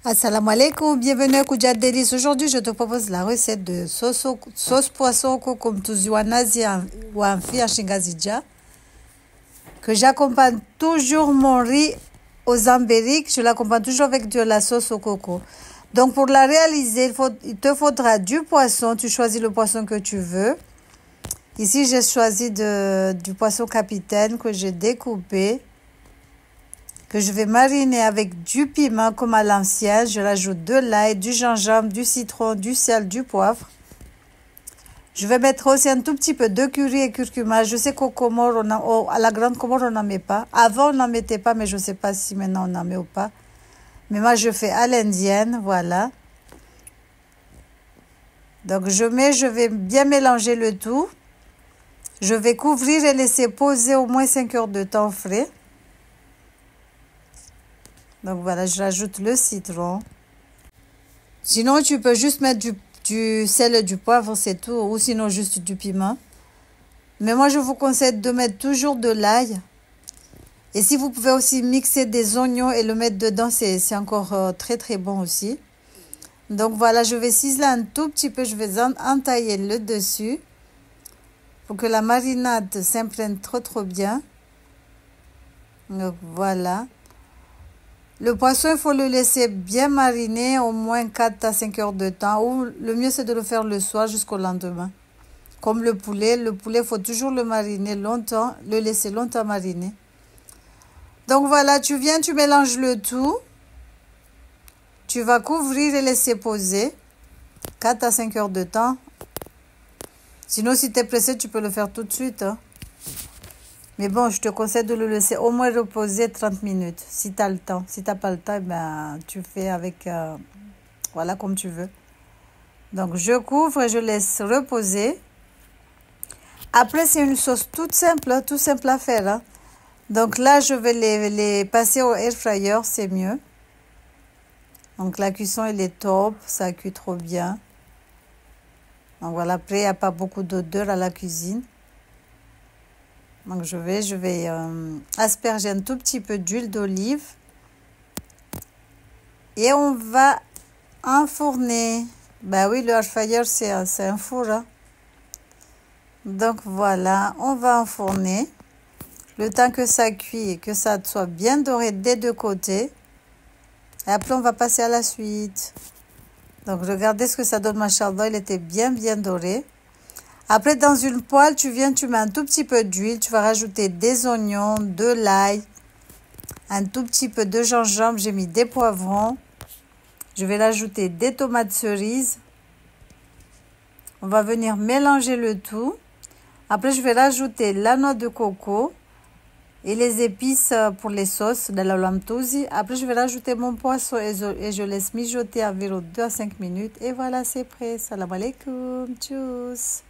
Assalamu alaikum, bienvenue à Koudia Délices. Aujourd'hui, je te propose la recette de sauce poisson au kokomtuzi en Asie ou en Fiashingazidja, que j'accompagne toujours mon riz aux ambériques. Je l'accompagne toujours avec de la sauce au coco. Donc, pour la réaliser, il te faudra du poisson. Tu choisis le poisson que tu veux. Ici, j'ai choisi du poisson capitaine que j'ai découpé, que je vais mariner avec du piment comme à l'ancienne. Je rajoute de l'ail, du gingembre, du citron, du sel, du poivre. Je vais mettre aussi un tout petit peu de curry et curcuma. Je sais qu'au Comore, à la Grande Comore, on n'en met pas. Avant, on n'en mettait pas, mais je ne sais pas si maintenant on en met ou pas. Mais moi, je fais à l'indienne, voilà. Donc, je vais bien mélanger le tout. Je vais couvrir et laisser poser au moins 5 heures de temps frais. Donc voilà, je rajoute le citron. Sinon, tu peux juste mettre du sel et du poivre, c'est tout. Ou sinon, juste du piment. Mais moi, je vous conseille de mettre toujours de l'ail. Et si vous pouvez aussi mixer des oignons et le mettre dedans, c'est encore très très bon aussi. Donc voilà, je vais ciseler un tout petit peu. Je vais entailler le dessus pour que la marinade s'imprègne trop bien. Donc voilà. Le poisson, il faut le laisser bien mariner au moins 4 à 5 heures de temps. Ou le mieux, c'est de le faire le soir jusqu'au lendemain. Comme le poulet, il faut toujours le mariner longtemps, le laisser longtemps mariner. Donc voilà, tu mélanges le tout. Tu vas couvrir et laisser poser 4 à 5 heures de temps. Sinon, si tu es pressé, tu peux le faire tout de suite. Mais bon, je te conseille de le laisser au moins reposer 30 minutes, si tu as le temps. Si tu n'as pas le temps, ben, tu fais avec, voilà, comme tu veux. Donc, je couvre et je laisse reposer. Après, c'est une sauce toute simple, tout simple à faire. Hein. Donc là, je vais les passer au air fryer, c'est mieux. Donc, la cuisson, elle est top, ça cuit trop bien. Donc, voilà, après, il n'y a pas beaucoup d'odeur à la cuisine. Donc, je vais asperger un tout petit peu d'huile d'olive. Et on va enfourner. Ben oui, le air fryer, c'est un four. Hein. Donc, voilà, on va enfourner. Le temps que ça cuit et que ça soit bien doré des deux côtés. Et après, on va passer à la suite. Donc, regardez ce que ça donne, machallah. Il était bien doré. Après, dans une poêle, tu mets un tout petit peu d'huile. Tu vas rajouter des oignons, de l'ail, un tout petit peu de gingembre. J'ai mis des poivrons. Je vais rajouter des tomates cerises. On va venir mélanger le tout. Après, je vais rajouter la noix de coco et les épices pour les sauces de la lamtouzi. Après, je vais rajouter mon poisson et je laisse mijoter environ 2 à 5 minutes. Et voilà, c'est prêt. Salam alaikum. Tchuss.